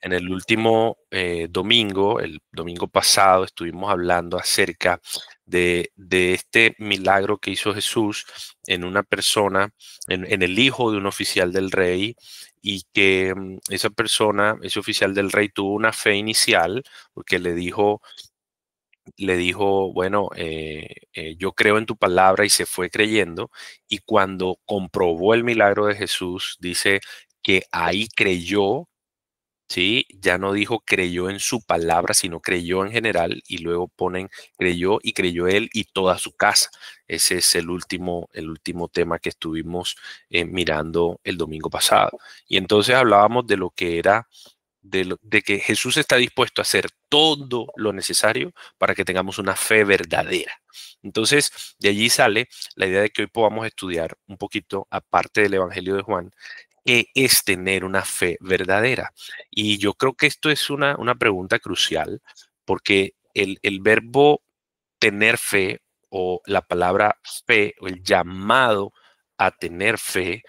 En el último domingo, el domingo pasado, estuvimos hablando acerca de este milagro que hizo Jesús en una persona, en el hijo de un oficial del rey, y que esa persona, ese oficial del rey, tuvo una fe inicial porque le dijo, bueno, yo creo en tu palabra y se fue creyendo. Y cuando comprobó el milagro de Jesús, dice que ahí creyó. Sí, ya no dijo creyó en su palabra, sino creyó en general y luego ponen creyó y creyó él y toda su casa. Ese es el último tema que estuvimos mirando el domingo pasado. Y entonces hablábamos de lo que era, de que Jesús está dispuesto a hacer todo lo necesario para que tengamos una fe verdadera. Entonces, de allí sale la idea de que hoy podamos estudiar un poquito, aparte del Evangelio de Juan, qué es tener una fe verdadera. Y yo creo que esto es una pregunta crucial, porque el verbo tener fe o la palabra fe o el llamado a tener fe,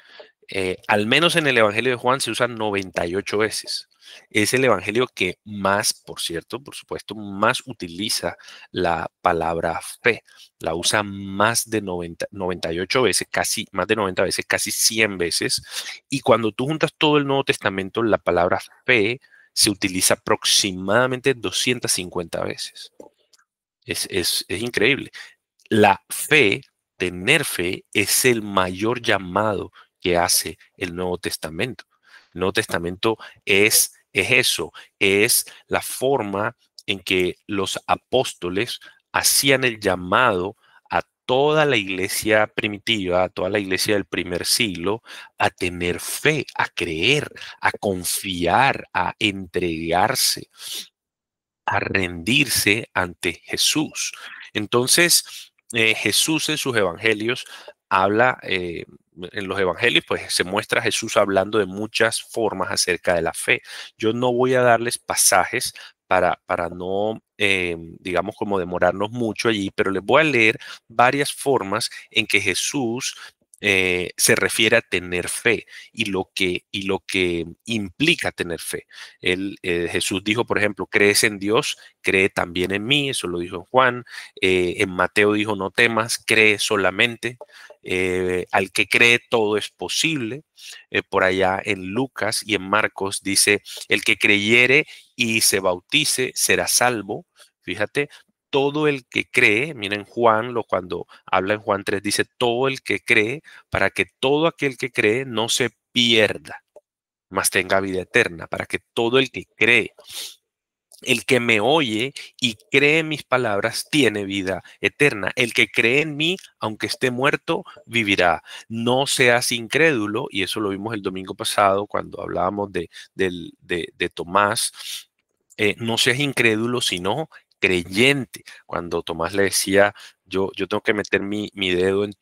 al menos en el Evangelio de Juan se usa 98 veces. Es el Evangelio que más, por cierto, por supuesto, más utiliza la palabra fe. La usa más de 98 veces, casi más de 90 veces, casi 100 veces. Y cuando tú juntas todo el Nuevo Testamento, la palabra fe se utiliza aproximadamente 250 veces. Es increíble. La fe, tener fe, es el mayor llamado que hace el Nuevo Testamento. El Nuevo Testamento es eso, es la forma en que los apóstoles hacían el llamado a toda la iglesia primitiva, a toda la iglesia del primer siglo, a tener fe, a creer, a confiar, a entregarse, a rendirse ante Jesús. Entonces, Jesús en sus evangelios habla, en los evangelios, pues se muestra a Jesús hablando de muchas formas acerca de la fe. Yo no voy a darles pasajes para no, digamos, como demorarnos mucho allí, pero les voy a leer varias formas en que Jesús se refiere a tener fe y lo que implica tener fe. Jesús dijo, por ejemplo, crees en Dios, cree también en mí, eso lo dijo en Juan. En Mateo dijo, no temas, cree solamente. Al que cree todo es posible. Por allá en Lucas y en Marcos dice, el que creyere y se bautice será salvo. Fíjate, todo el que cree, miren Juan, cuando habla en Juan 3 dice, todo el que cree, para que todo aquel que cree no se pierda, mas tenga vida eterna, para que todo el que cree, el que me oye y cree en mis palabras, tiene vida eterna. El que cree en mí, aunque esté muerto, vivirá. No seas incrédulo, y eso lo vimos el domingo pasado cuando hablábamos de Tomás. No seas incrédulo, sino creyente. Cuando Tomás le decía, yo tengo que meter mi dedo en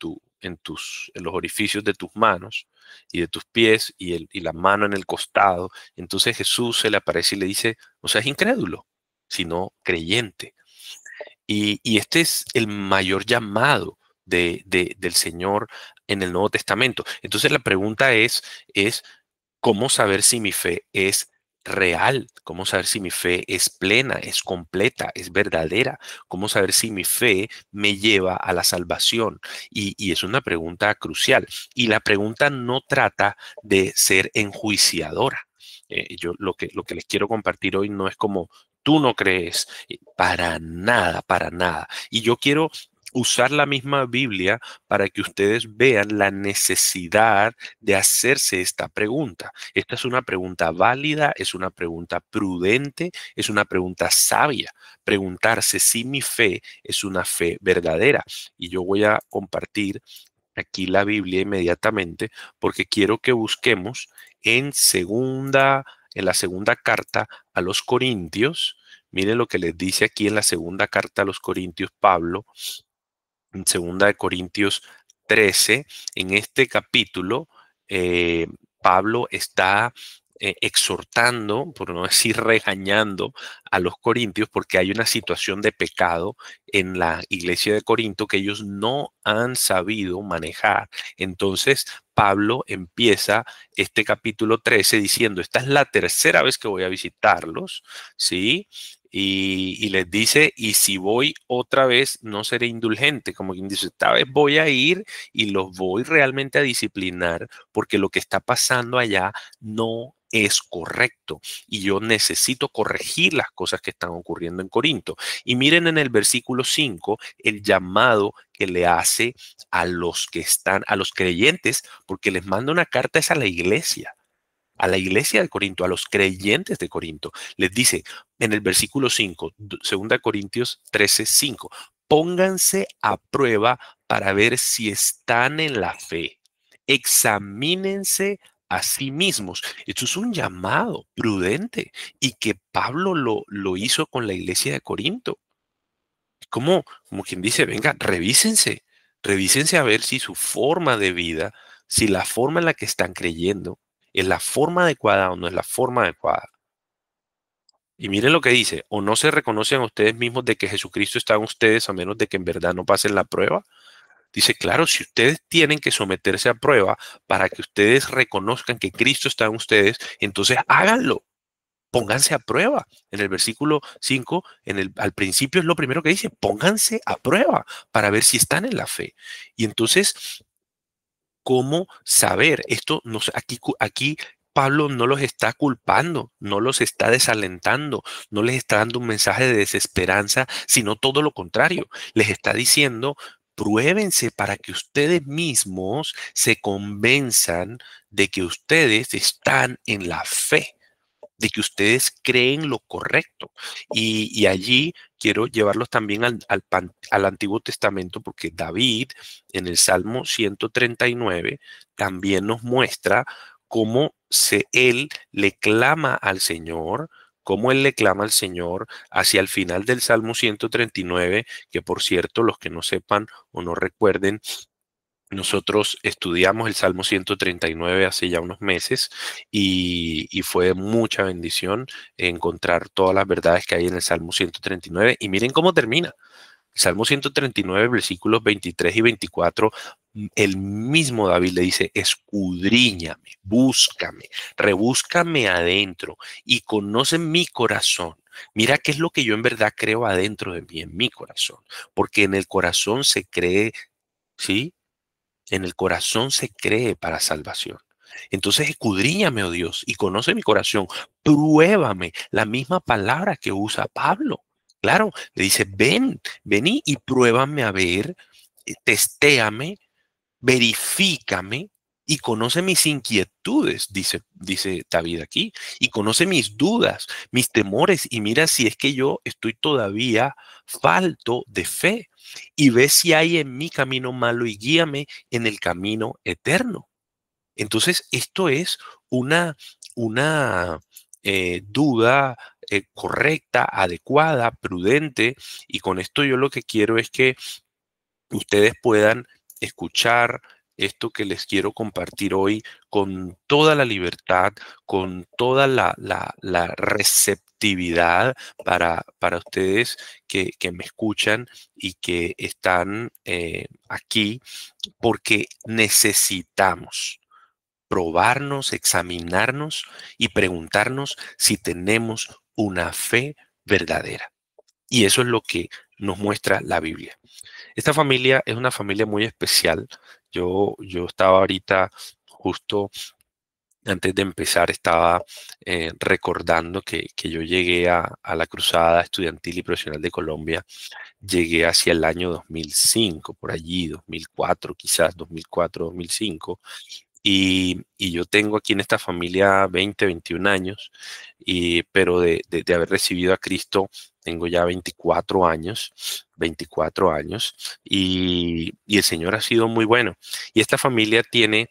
los orificios de tus manos y de tus pies y la mano en el costado. Entonces Jesús se le aparece y le dice, no seas incrédulo, sino creyente. Y este es el mayor llamado del Señor en el Nuevo Testamento. Entonces la pregunta es ¿cómo saber si mi fe es real? ¿Cómo saber si mi fe es plena, es completa, es verdadera? ¿Cómo saber si mi fe me lleva a la salvación? Y es una pregunta crucial. Y la pregunta no trata de ser enjuiciadora. Yo lo que les quiero compartir hoy no es como tú no crees, para nada, para nada. Y yo quiero usar la misma Biblia para que ustedes vean la necesidad de hacerse esta pregunta. Esta es una pregunta válida, es una pregunta prudente, es una pregunta sabia. Preguntarse si mi fe es una fe verdadera. Y yo voy a compartir aquí la Biblia inmediatamente porque quiero que busquemos en la segunda carta a los Corintios. Miren lo que les dice aquí en la segunda carta a los Corintios Pablo, en segunda de Corintios 13. En este capítulo, eh, Pablo está exhortando, por no decir regañando, a los corintios porque hay una situación de pecado en la iglesia de Corinto que ellos no han sabido manejar. Entonces, Pablo empieza este capítulo 13 diciendo, esta es la tercera vez que voy a visitarlos, ¿sí? Y les dice, y si voy otra vez, no seré indulgente, como quien dice, esta vez voy a ir y los voy realmente a disciplinar, porque lo que está pasando allá no es correcto y yo necesito corregir las cosas que están ocurriendo en Corinto. Y miren en el versículo 5 el llamado que le hace a los que están, a los creyentes, porque les manda una carta es a la iglesia de Corinto, a los creyentes de Corinto. Les dice en el versículo 5, 2 Corintios 13:5, pónganse a prueba para ver si están en la fe. Examínense a sí mismos. Esto es un llamado prudente y que Pablo lo hizo con la iglesia de Corinto. Como quien dice, venga, revísense a ver si su forma de vida, si la forma en la que están creyendo es la forma adecuada o no es la forma adecuada. Y miren lo que dice, o no se reconocen a ustedes mismos de que Jesucristo está en ustedes a menos de que en verdad no pasen la prueba. Dice, claro, si ustedes tienen que someterse a prueba para que ustedes reconozcan que Cristo está en ustedes, entonces háganlo. Pónganse a prueba. En el versículo 5, al principio es lo primero que dice, pónganse a prueba para ver si están en la fe. Y entonces, ¿cómo saber? Esto nos, aquí Pablo no los está culpando, no los está desalentando, no les está dando un mensaje de desesperanza, sino todo lo contrario. Les está diciendo, pruébense para que ustedes mismos se convenzan de que ustedes están en la fe, de que ustedes creen lo correcto. Y allí quiero llevarlos también al Antiguo Testamento, porque David en el Salmo 139 también nos muestra cómo él le clama al Señor, cómo él le clama al Señor hacia el final del Salmo 139, que por cierto, los que no sepan o no recuerden, nosotros estudiamos el Salmo 139 hace ya unos meses y fue de mucha bendición encontrar todas las verdades que hay en el Salmo 139. Y miren cómo termina. El Salmo 139, versículos 23 y 24, el mismo David le dice, escudriñame, búscame, rebúscame adentro y conoce mi corazón. Mira qué es lo que yo en verdad creo adentro de mí, en mi corazón, porque en el corazón se cree, ¿sí? En el corazón se cree para salvación. Entonces escudriñame, oh Dios, y conoce mi corazón. Pruébame, la misma palabra que usa Pablo. Claro, le dice, vení y pruébame a ver, testéame, verifícame y conoce mis inquietudes, dice David aquí, y conoce mis dudas, mis temores, y mira si es que yo estoy todavía falto de fe, y ve si hay en mi camino malo y guíame en el camino eterno. Entonces, esto es una duda correcta, adecuada, prudente, y con esto yo lo que quiero es que ustedes puedan escuchar esto que les quiero compartir hoy con toda la libertad, con toda la receptividad para ustedes que me escuchan y que están aquí, porque necesitamos probarnos, examinarnos y preguntarnos si tenemos una fe verdadera. Y eso es lo que nos muestra la Biblia. Esta familia es una familia muy especial. Yo estaba ahorita, justo antes de empezar, estaba recordando que yo llegué a la Cruzada Estudiantil y Profesional de Colombia. Llegué hacia el año 2005, por allí, 2004, quizás 2004, 2005. Y yo tengo aquí en esta familia 20, 21 años, pero de haber recibido a Cristo tengo ya 24 años, 24 años, y el Señor ha sido muy bueno. Y esta familia tiene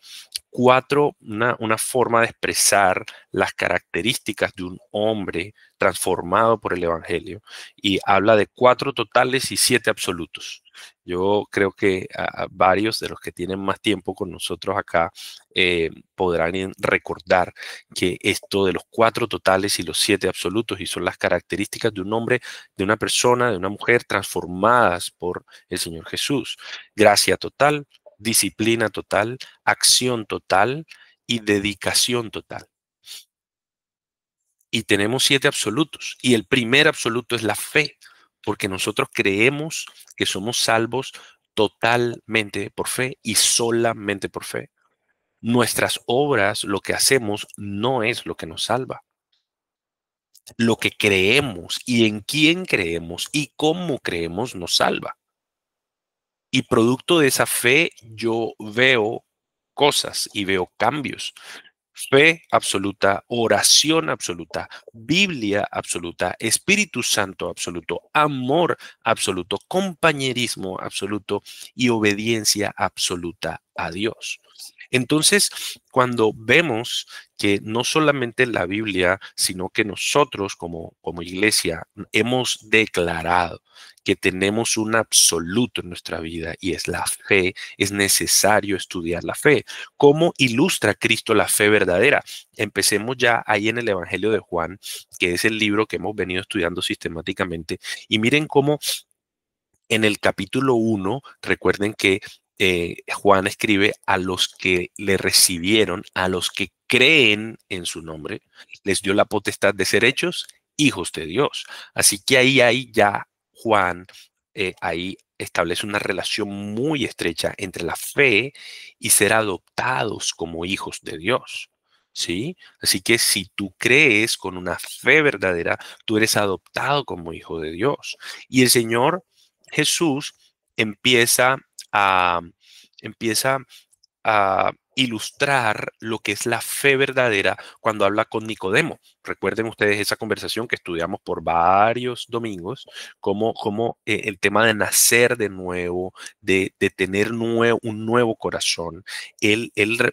una forma de expresar las características de un hombre transformado por el Evangelio, y habla de 4 totales y 7 absolutos. Yo creo que a varios de los que tienen más tiempo con nosotros acá podrán recordar que esto de los 4 totales y los 7 absolutos, y son las características de un hombre, de una persona, de una mujer transformadas por el Señor Jesús. Gracia total, disciplina total, acción total y dedicación total. Y tenemos 7 absolutos. Y el primer absoluto es la fe, porque nosotros creemos que somos salvos totalmente por fe y solamente por fe. Nuestras obras, lo que hacemos, no es lo que nos salva. Lo que creemos y en quién creemos y cómo creemos nos salva. Y producto de esa fe, yo veo cosas y veo cambios. Fe absoluta, oración absoluta, Biblia absoluta, Espíritu Santo absoluto, amor absoluto, compañerismo absoluto y obediencia absoluta a Dios. Entonces, cuando vemos que no solamente la Biblia, sino que nosotros como iglesia hemos declarado que tenemos un absoluto en nuestra vida y es la fe, es necesario estudiar la fe. ¿Cómo ilustra Cristo la fe verdadera? Empecemos ya ahí en el Evangelio de Juan, que es el libro que hemos venido estudiando sistemáticamente, y miren cómo en el capítulo 1, recuerden que Juan escribe a los que le recibieron, a los que creen en su nombre, les dio la potestad de ser hechos hijos de Dios. Así que ahí ya Juan, ahí establece una relación muy estrecha entre la fe y ser adoptados como hijos de Dios. ¿Sí? Así que si tú crees con una fe verdadera, tú eres adoptado como hijo de Dios. Y el Señor Jesús empieza a, empieza a ilustrar lo que es la fe verdadera cuando habla con Nicodemo. Recuerden ustedes esa conversación que estudiamos por varios domingos, como el tema de nacer de nuevo, de tener un nuevo corazón.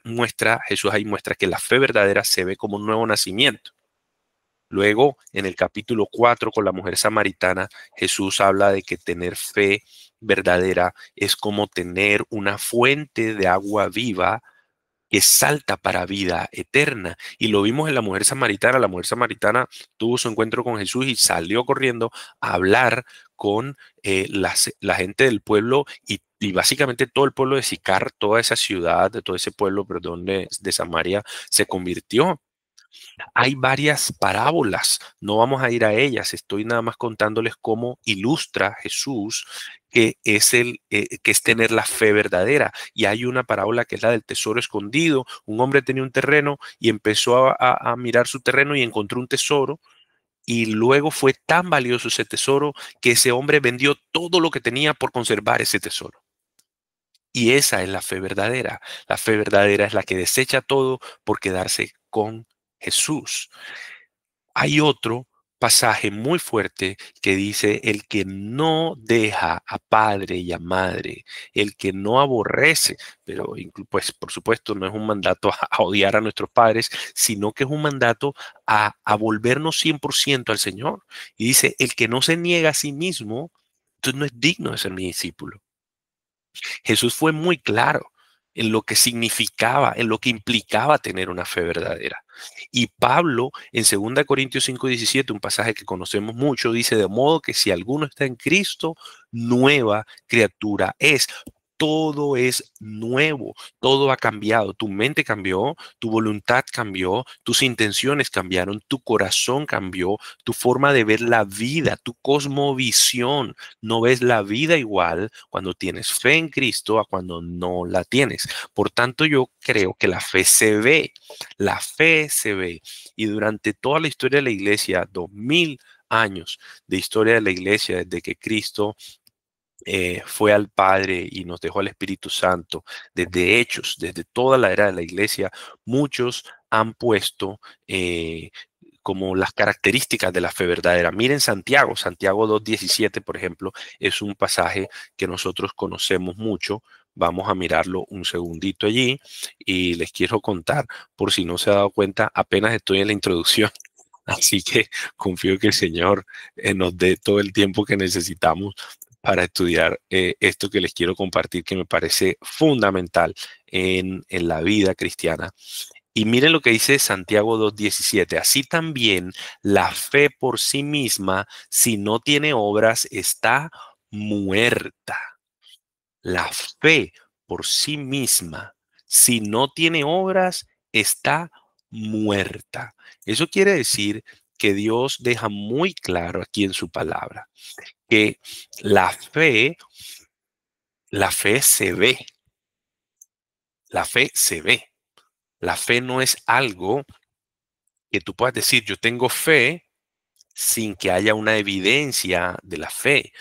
Muestra, Jesús ahí muestra que la fe verdadera se ve como un nuevo nacimiento. Luego, en el capítulo 4, con la mujer samaritana, Jesús habla de que tener fe verdadera es como tener una fuente de agua viva que salta para vida eterna. Y lo vimos en la mujer samaritana. La mujer samaritana tuvo su encuentro con Jesús y salió corriendo a hablar con la gente del pueblo y básicamente todo el pueblo de Sicar, toda esa ciudad, de todo ese pueblo, perdón, de Samaria, se convirtió. Hay varias parábolas, no vamos a ir a ellas, estoy nada más contándoles cómo ilustra Jesús que es tener la fe verdadera. Y hay una parábola que es la del tesoro escondido. Un hombre tenía un terreno y empezó a mirar su terreno y encontró un tesoro. Y luego fue tan valioso ese tesoro que ese hombre vendió todo lo que tenía por conservar ese tesoro. Y esa es la fe verdadera. La fe verdadera es la que desecha todo por quedarse con Jesús. Hay otro pasaje muy fuerte que dice, el que no deja a padre y a madre, el que no aborrece, pero pues por supuesto no es un mandato a odiar a nuestros padres, sino que es un mandato a volvernos 100% al Señor. Y dice, el que no se niega a sí mismo, entonces no es digno de ser mi discípulo. Jesús fue muy claro en lo que significaba, en lo que implicaba tener una fe verdadera. Y Pablo, en 2 Corintios 5:17, un pasaje que conocemos mucho, dice, de modo que si alguno está en Cristo, nueva criatura es. Todo es nuevo, todo ha cambiado, tu mente cambió, tu voluntad cambió, tus intenciones cambiaron, tu corazón cambió, tu forma de ver la vida, tu cosmovisión. No ves la vida igual cuando tienes fe en Cristo a cuando no la tienes. Por tanto, yo creo que la fe se ve, la fe se ve. Y durante toda la historia de la iglesia, 2000 años de historia de la iglesia, desde que Cristo fue al Padre y nos dejó al Espíritu Santo, desde Hechos, desde toda la era de la iglesia, muchos han puesto como las características de la fe verdadera. Miren Santiago 2:17, por ejemplo, es un pasaje que nosotros conocemos mucho. Vamos a mirarlo un segundito allí y les quiero contar, por si no se ha dado cuenta, apenas estoy en la introducción. Así que confío que el Señor nos dé todo el tiempo que necesitamos para estudiar esto que les quiero compartir, que me parece fundamental en la vida cristiana. Y miren lo que dice Santiago 2:17. Así también la fe por sí misma, si no tiene obras, está muerta. La fe por sí misma, si no tiene obras, está muerta. Eso quiere decir que Dios deja muy claro aquí en su palabra que la fe, la fe se ve, la fe se ve. La fe no es algo que tú puedas decir, yo tengo fe sin que haya una evidencia de la fe.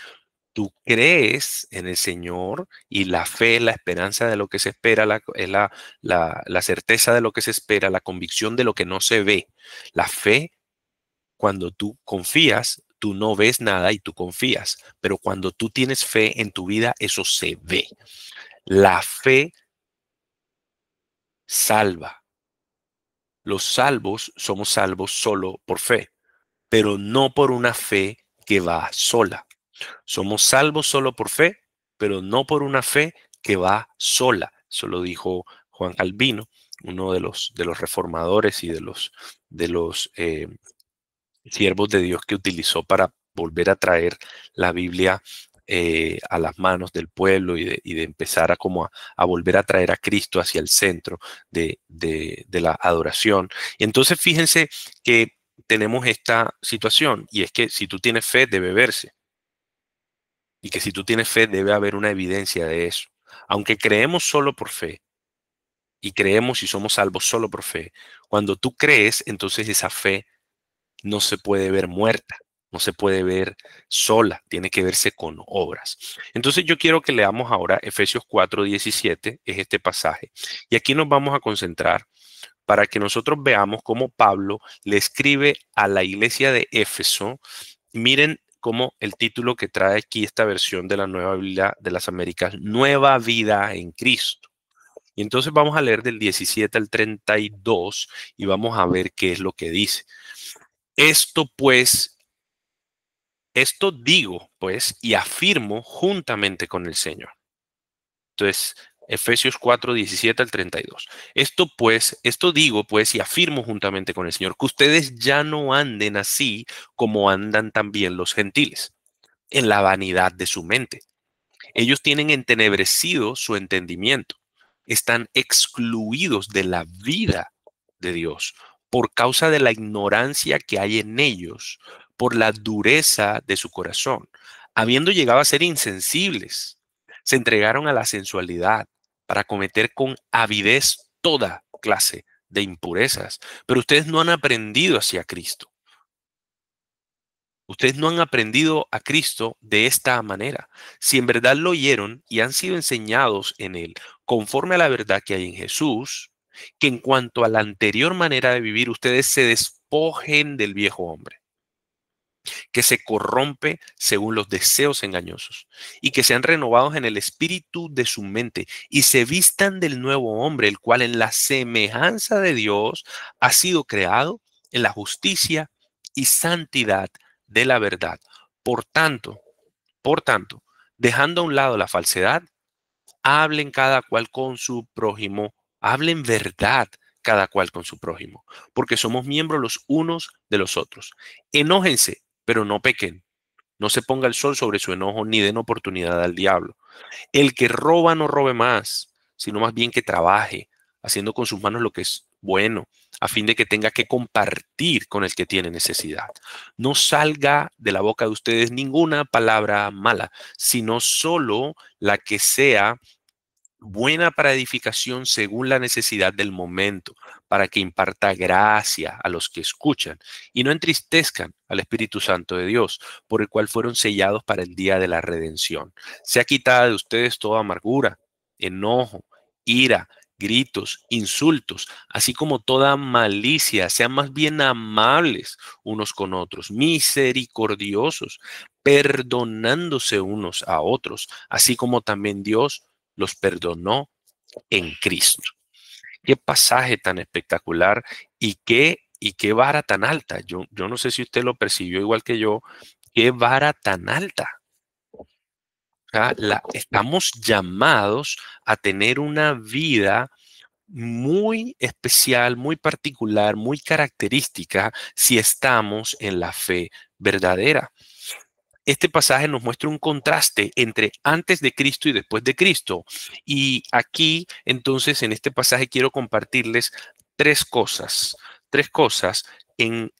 Tú crees en el Señor y la fe, la esperanza de lo que se espera, es la certeza de lo que se espera, la convicción de lo que no se ve. La fe, cuando tú confías, tú no ves nada y tú confías, pero cuando tú tienes fe en tu vida, eso se ve. La fe salva. Los salvos somos salvos solo por fe, pero no por una fe que va sola. Somos salvos solo por fe, pero no por una fe que va sola. Eso lo dijo Juan Calvino, uno de los reformadores y de los siervos de Dios que utilizó para volver a traer la Biblia a las manos del pueblo y de empezar a volver a traer a Cristo hacia el centro de la adoración. Y entonces fíjense que tenemos esta situación y es que si tú tienes fe debe verse y que si tú tienes fe debe haber una evidencia de eso. Aunque creemos solo por fe y creemos y somos salvos solo por fe, cuando tú crees, entonces esa fe no se puede ver muerta, no se puede ver sola, tiene que verse con obras. Entonces yo quiero que leamos ahora Efesios 4:17, es este pasaje. Y aquí nos vamos a concentrar para que nosotros veamos cómo Pablo le escribe a la iglesia de Éfeso. Miren cómo el título que trae aquí esta versión de la Nueva Biblia de las Américas, Nueva Vida en Cristo. Y entonces vamos a leer del 17 al 32 y vamos a ver qué es lo que dice. Esto pues, esto digo pues y afirmo juntamente con el Señor. Entonces, Efesios 4:17 al 32. Esto digo pues y afirmo juntamente con el Señor, que ustedes ya no anden así como andan también los gentiles, en la vanidad de su mente. Ellos tienen entenebrecido su entendimiento, están excluidos de la vida de Dios por causa de la ignorancia que hay en ellos, por la dureza de su corazón. Habiendo llegado a ser insensibles, se entregaron a la sensualidad para cometer con avidez toda clase de impurezas. Pero ustedes no han aprendido hacia Cristo. Ustedes no han aprendido a Cristo de esta manera. Si en verdad lo oyeron y han sido enseñados en Él, conforme a la verdad que hay en Jesús, que en cuanto a la anterior manera de vivir, ustedes se despojen del viejo hombre, que se corrompe según los deseos engañosos, y que sean renovados en el espíritu de su mente, y se vistan del nuevo hombre, el cual en la semejanza de Dios ha sido creado en la justicia y santidad de la verdad. Por tanto, por tanto, dejando a un lado la falsedad, hablen cada cual con su prójimo, hablen verdad cada cual con su prójimo, porque somos miembros los unos de los otros. Enójense, pero no pequen. No se ponga el sol sobre su enojo ni den oportunidad al diablo. El que roba no robe más, sino más bien que trabaje, haciendo con sus manos lo que es bueno, a fin de que tenga que compartir con el que tiene necesidad. No salga de la boca de ustedes ninguna palabra mala, sino solo la que sea buena para edificación según la necesidad del momento, para que imparta gracia a los que escuchan y no entristezcan al Espíritu Santo de Dios, por el cual fueron sellados para el día de la redención. Sea quitada de ustedes toda amargura, enojo, ira, gritos, insultos, así como toda malicia. Sean más bien amables unos con otros, misericordiosos, perdonándose unos a otros, así como también Dios los perdonó en Cristo. Qué pasaje tan espectacular y qué vara tan alta. Yo no sé si usted lo percibió igual que yo. Qué vara tan alta. O sea, estamos llamados a tener una vida muy especial, muy particular, muy característica si estamos en la fe verdadera. este pasaje nos muestra un contraste entre antes de Cristo y después de Cristo. Y aquí, entonces, en este pasaje quiero compartirles tres cosas en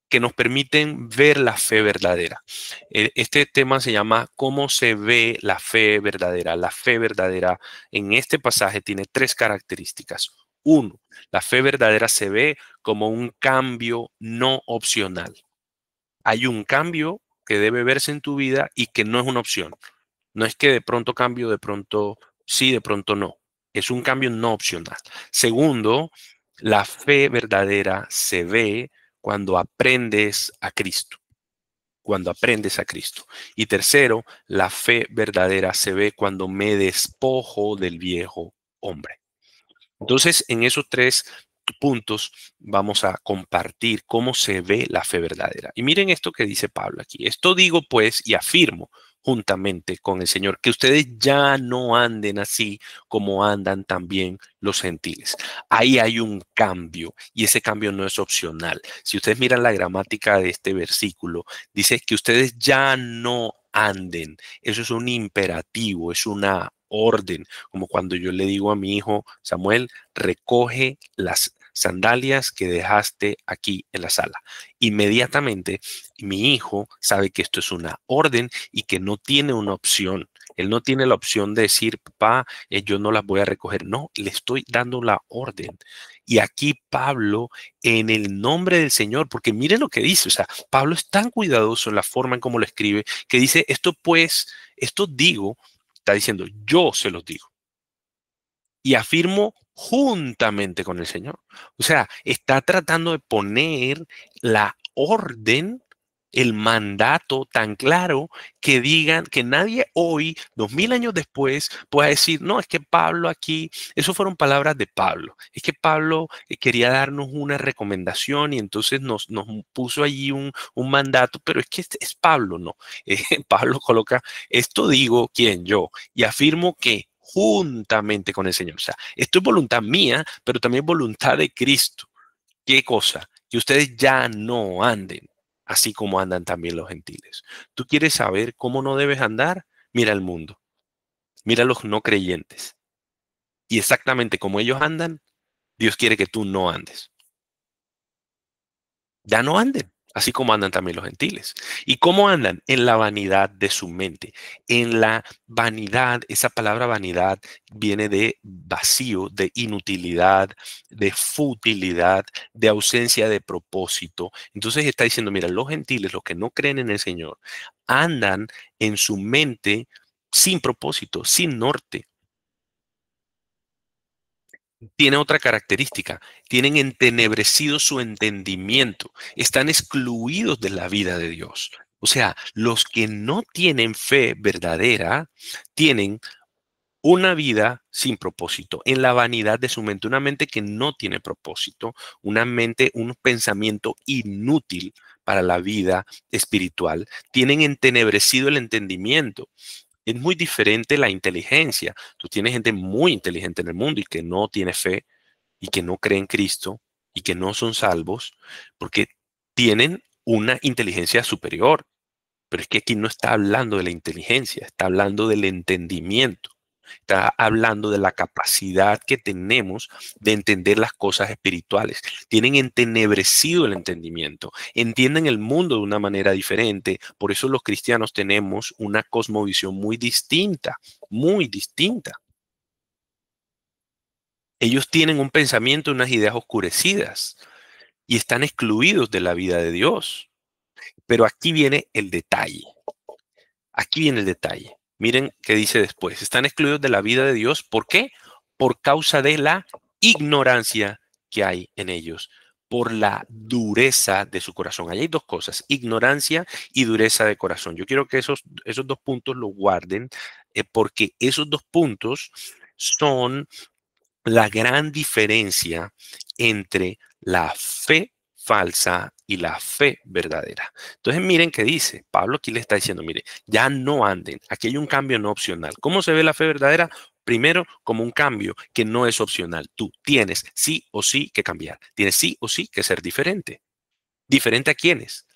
que nos permiten ver la fe verdadera. Este tema se llama ¿Cómo se ve la fe verdadera? La fe verdadera en este pasaje tiene tres características. Uno, la fe verdadera se ve como un cambio no opcional. Hay un cambio que debe verse en tu vida y que no es una opción. No es que de pronto cambio, de pronto sí, de pronto no. Es un cambio no opcional. Segundo, la fe verdadera se ve cuando aprendes a Cristo, cuando aprendes a Cristo. Y tercero, la fe verdadera se ve cuando me despojo del viejo hombre. Entonces, en esos tres puntos vamos a compartir cómo se ve la fe verdadera. Y miren esto que dice Pablo aquí. Esto digo pues y afirmo juntamente con el Señor, que ustedes ya no anden así como andan también los gentiles. Ahí hay un cambio y ese cambio no es opcional. Si ustedes miran la gramática de este versículo, dice que ustedes ya no anden. Eso es un imperativo, es una orden, como cuando yo le digo a mi hijo Samuel, recoge las sandalias que dejaste aquí en la sala. Inmediatamente mi hijo sabe que esto es una orden y que no tiene una opción. Él no tiene la opción de decir, papá, yo no las voy a recoger. No, le estoy dando la orden. Y aquí Pablo, en el nombre del Señor, porque mire lo que dice, o sea, Pablo es tan cuidadoso en la forma en cómo lo escribe, que dice, esto pues, esto digo, está diciendo, yo se los digo y afirmo juntamente con el Señor. O sea, está tratando de poner la orden, el mandato tan claro que digan que nadie hoy, 2000 años después, pueda decir, no, es que Pablo aquí, eso fueron palabras de Pablo, es que Pablo quería darnos una recomendación y entonces nos puso allí un mandato, pero es que es Pablo, no. Pablo coloca, esto digo, ¿quién? Yo, y afirmo que juntamente con el Señor. O sea, esto es voluntad mía, pero también voluntad de Cristo. ¿Qué cosa? Que ustedes ya no anden así como andan también los gentiles. ¿Tú quieres saber cómo no debes andar? Mira el mundo, mira los no creyentes. Y exactamente como ellos andan, Dios quiere que tú no andes. Ya no anden, así como andan también los gentiles. ¿Y cómo andan? En la vanidad de su mente. En la vanidad, esa palabra vanidad viene de vacío, de inutilidad, de futilidad, de ausencia de propósito. Entonces está diciendo, mira, los gentiles, los que no creen en el Señor, andan en su mente sin propósito, sin norte. Tiene otra característica, tienen entenebrecido su entendimiento, están excluidos de la vida de Dios. O sea, los que no tienen fe verdadera tienen una vida sin propósito, en la vanidad de su mente, una mente que no tiene propósito, una mente, un pensamiento inútil para la vida espiritual. Tienen entenebrecido el entendimiento. Es muy diferente la inteligencia. Tú tienes gente muy inteligente en el mundo y que no tiene fe y que no creen en Cristo y que no son salvos porque tienen una inteligencia superior. Pero es que aquí no está hablando de la inteligencia, está hablando del entendimiento. Está hablando de la capacidad que tenemos de entender las cosas espirituales. Tienen entenebrecido el entendimiento, entienden el mundo de una manera diferente. Por eso los cristianos tenemos una cosmovisión muy distinta, muy distinta. Ellos tienen un pensamiento, unas ideas oscurecidas y están excluidos de la vida de Dios. Pero aquí viene el detalle. Aquí viene el detalle. Miren qué dice después. Están excluidos de la vida de Dios. ¿Por qué? Por causa de la ignorancia que hay en ellos, por la dureza de su corazón. Ahí hay dos cosas, ignorancia y dureza de corazón. Yo quiero que esos dos puntos los guarden, porque esos dos puntos son la gran diferencia entre la fe falsa y la fe verdadera. Entonces miren qué dice. Pablo aquí le está diciendo, mire, ya no anden. Aquí hay un cambio no opcional. ¿Cómo se ve la fe verdadera? Primero, como un cambio que no es opcional. Tú tienes sí o sí que cambiar. Tienes sí o sí que ser diferente. ¿Diferente a quiénes?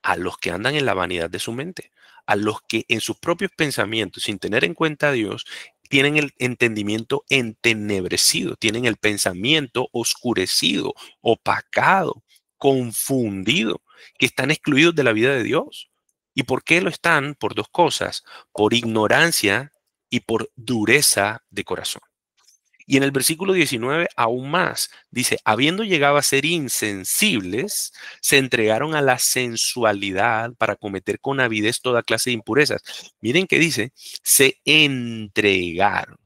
a los que andan en la vanidad de su mente, a los que en sus propios pensamientos, sin tener en cuenta a Dios, tienen el entendimiento entenebrecido, tienen el pensamiento oscurecido, opacado, confundido, que están excluidos de la vida de Dios. ¿Y por qué lo están? Por dos cosas, por ignorancia y por dureza de corazón. Y en el versículo 19 aún más, dice, habiendo llegado a ser insensibles, se entregaron a la sensualidad para cometer con avidez toda clase de impurezas. Miren que dice, se entregaron,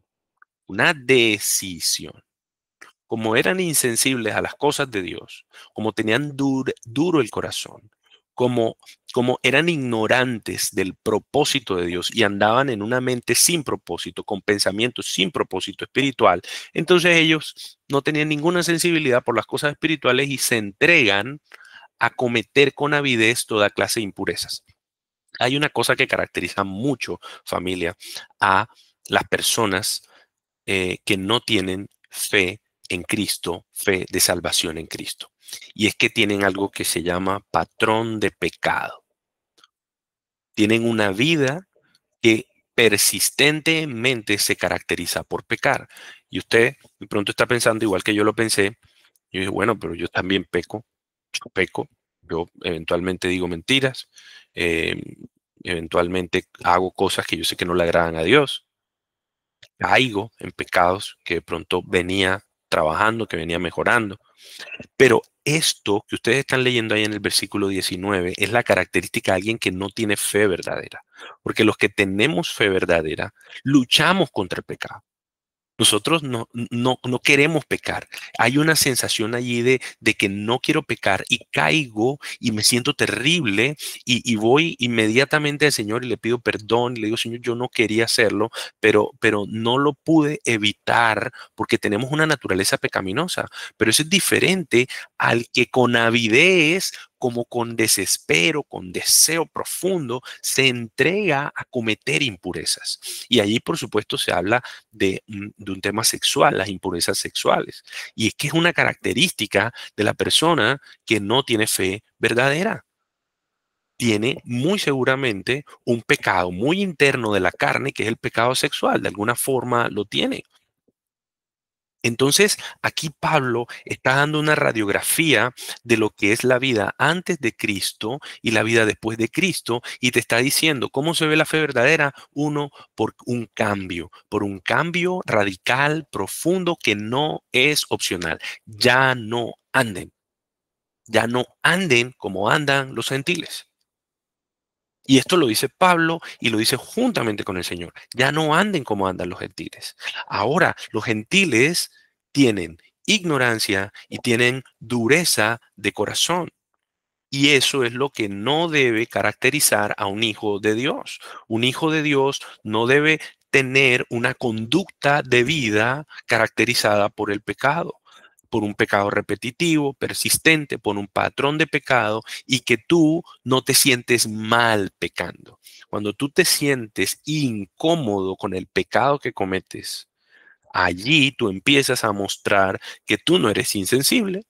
una decisión. Como eran insensibles a las cosas de Dios, como tenían duro el corazón, como, como eran ignorantes del propósito de Dios y andaban en una mente sin propósito, con pensamientos sin propósito espiritual, entonces ellos no tenían ninguna sensibilidad por las cosas espirituales y se entregan a cometer con avidez toda clase de impurezas. Hay una cosa que caracteriza mucho, familia, a las personas que no tienen fe en Cristo, fe de salvación en Cristo. Y es que tienen algo que se llama patrón de pecado. Tienen una vida que persistentemente se caracteriza por pecar. Y usted de pronto está pensando, igual que yo lo pensé, yo dije, bueno, pero yo también peco, yo peco, yo eventualmente digo mentiras, eh, eventualmente hago cosas que yo sé que no le agradan a Dios, caigo en pecados que de pronto venía trabajando, que venía mejorando. Pero esto que ustedes están leyendo ahí en el versículo 19 es la característica de alguien que no tiene fe verdadera. Porque los que tenemos fe verdadera luchamos contra el pecado. Nosotros no queremos pecar. Hay una sensación allí de que no quiero pecar y caigo y me siento terrible y voy inmediatamente al Señor y le pido perdón y le digo, Señor, yo no quería hacerlo, pero no lo pude evitar porque tenemos una naturaleza pecaminosa. Pero eso es diferente al que con avidez, como con desespero, con deseo profundo, se entrega a cometer impurezas. Y allí, por supuesto, se habla de un tema sexual, las impurezas sexuales. Y es que es una característica de la persona que no tiene fe verdadera. Tiene muy seguramente un pecado muy interno de la carne, que es el pecado sexual. De alguna forma lo tiene. Entonces, aquí Pablo está dando una radiografía de lo que es la vida antes de Cristo y la vida después de Cristo y te está diciendo cómo se ve la fe verdadera. Uno, por un cambio radical, profundo, que no es opcional. Ya no anden como andan los gentiles. Y esto lo dice Pablo y lo dice juntamente con el Señor. Ya no anden como andan los gentiles. Ahora, los gentiles tienen ignorancia y tienen dureza de corazón. Y eso es lo que no debe caracterizar a un hijo de Dios. Un hijo de Dios no debe tener una conducta de vida caracterizada por el pecado, por un pecado repetitivo, persistente, por un patrón de pecado y que tú no te sientes mal pecando. Cuando tú te sientes incómodo con el pecado que cometes, allí tú empiezas a mostrar que tú no eres insensible,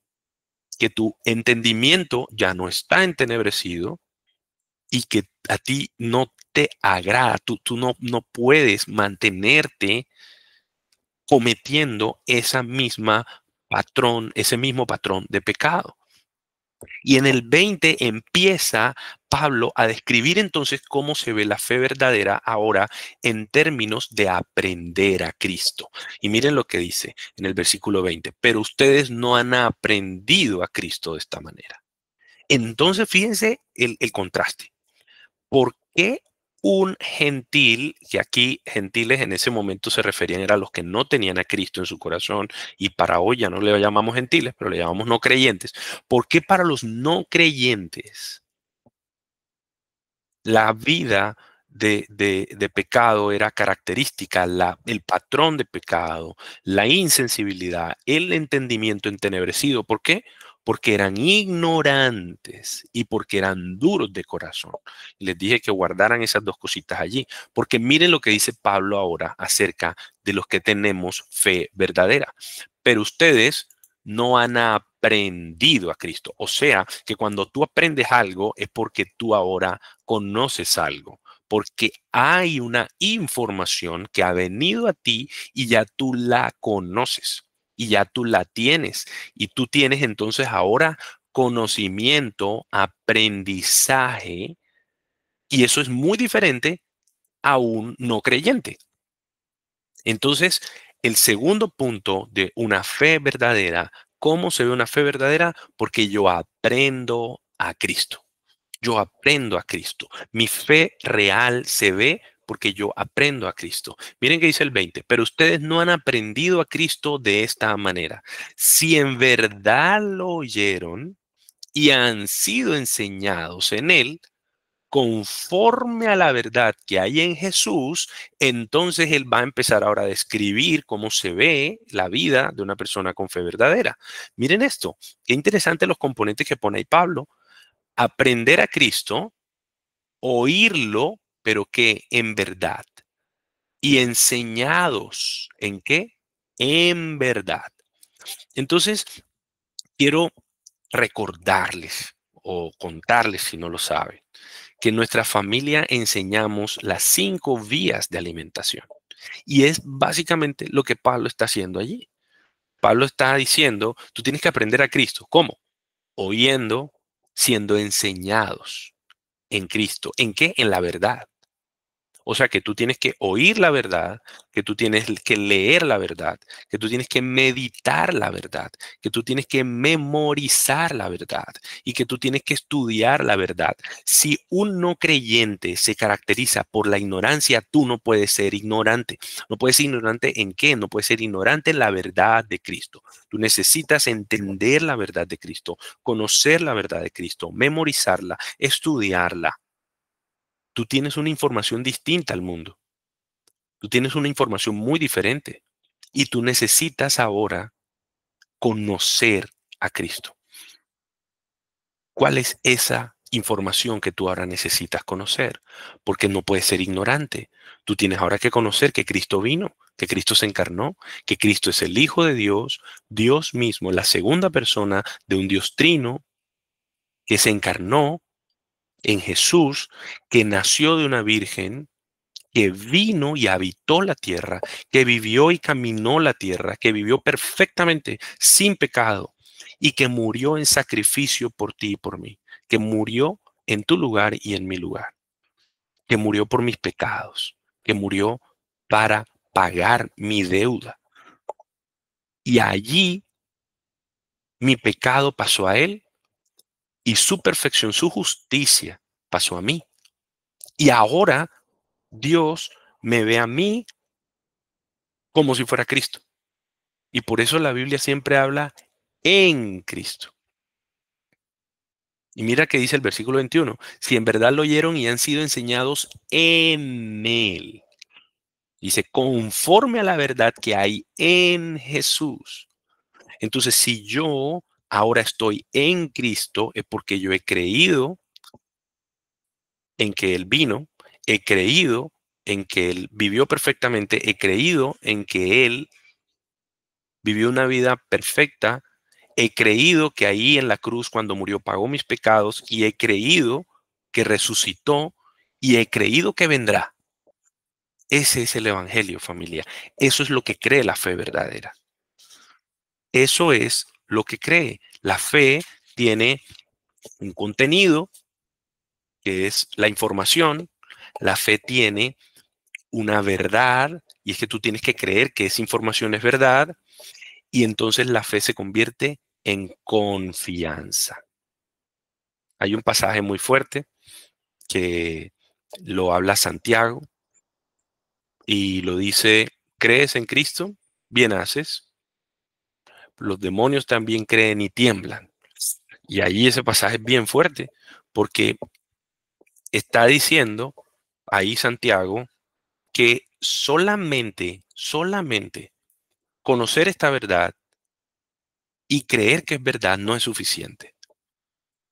que tu entendimiento ya no está entenebrecido y que a ti no te agrada, tú no puedes mantenerte cometiendo ese mismo patrón de pecado. Y en el 20 empieza Pablo a describir entonces cómo se ve la fe verdadera ahora en términos de aprender a Cristo. Y miren lo que dice en el versículo 20, pero ustedes no han aprendido a Cristo de esta manera. Entonces fíjense el contraste. ¿Por qué un gentil, que aquí gentiles en ese momento se referían eran los que no tenían a Cristo en su corazón y para hoy ya no le llamamos gentiles, pero le llamamos no creyentes? ¿Por qué para los no creyentes la vida de pecado era característica, el patrón de pecado, la insensibilidad, el entendimiento entenebrecido? ¿Por qué? Porque eran ignorantes y porque eran duros de corazón. Les dije que guardaran esas dos cositas allí, porque miren lo que dice Pablo ahora acerca de los que tenemos fe verdadera. Pero ustedes no han aprendido a Cristo. O sea, que cuando tú aprendes algo es porque tú ahora conoces algo, porque hay una información que ha venido a ti y ya tú la conoces y ya tú la tienes y tú tienes entonces ahora conocimiento, aprendizaje, y eso es muy diferente a un no creyente. Entonces, el segundo punto de una fe verdadera, ¿cómo se ve una fe verdadera? Porque yo aprendo a Cristo. Yo aprendo a Cristo. Mi fe real se ve porque yo aprendo a Cristo. Miren que dice el 20, pero ustedes no han aprendido a Cristo de esta manera. Si en verdad lo oyeron y han sido enseñados en él, conforme a la verdad que hay en Jesús, entonces él va a empezar ahora a describir cómo se ve la vida de una persona con fe verdadera. Miren esto, qué interesante los componentes que pone ahí Pablo. Aprender a Cristo, oírlo, pero que en verdad. Y enseñados, ¿en qué? En verdad. Entonces, quiero recordarles o contarles si no lo saben que en nuestra familia enseñamos las 5 vías de alimentación. Y es básicamente lo que Pablo está haciendo allí. Pablo está diciendo, tú tienes que aprender a Cristo. ¿Cómo? Oyendo, siendo enseñados en Cristo. ¿En qué? En la verdad. O sea que tú tienes que oír la verdad, que tú tienes que leer la verdad, que tú tienes que meditar la verdad, que tú tienes que memorizar la verdad y que tú tienes que estudiar la verdad. Si un no creyente se caracteriza por la ignorancia, tú no puedes ser ignorante. No puedes ser ignorante en qué, no puedes ser ignorante en la verdad de Cristo. Tú necesitas entender la verdad de Cristo, conocer la verdad de Cristo, memorizarla, estudiarla. Tú tienes una información distinta al mundo. Tú tienes una información muy diferente y tú necesitas ahora conocer a Cristo. ¿Cuál es esa información que tú ahora necesitas conocer? Porque no puedes ser ignorante. Tú tienes ahora que conocer que Cristo vino, que Cristo se encarnó, que Cristo es el Hijo de Dios, Dios mismo, la segunda persona de un Dios trino que se encarnó en Jesús, que nació de una virgen, que vino y habitó la tierra, que vivió y caminó la tierra, que vivió perfectamente sin pecado y que murió en sacrificio por ti y por mí, que murió en tu lugar y en mi lugar, que murió por mis pecados, que murió para pagar mi deuda. Y allí mi pecado pasó a él y su perfección, su justicia pasó a mí. Y ahora Dios me ve a mí como si fuera Cristo. Y por eso la Biblia siempre habla en Cristo. Y mira que dice el versículo 21, si en verdad lo oyeron y han sido enseñados en Él. Dice, conforme a la verdad que hay en Jesús. Entonces, si yo ahora estoy en Cristo, es porque yo he creído en que Él vino, he creído en que Él vivió perfectamente, he creído en que Él vivió una vida perfecta. He creído que ahí en la cruz cuando murió pagó mis pecados y he creído que resucitó y he creído que vendrá. Ese es el evangelio, familia. Eso es lo que cree la fe verdadera. Eso es lo que cree. La fe tiene un contenido que es la información. La fe tiene una verdad y es que tú tienes que creer que esa información es verdad y entonces la fe se convierte en confianza. Hay un pasaje muy fuerte que lo habla Santiago y lo dice, ¿crees en Cristo? Bien haces. Los demonios también creen y tiemblan. Y ahí ese pasaje es bien fuerte porque está diciendo ahí Santiago que solamente conocer esta verdad y creer que es verdad no es suficiente.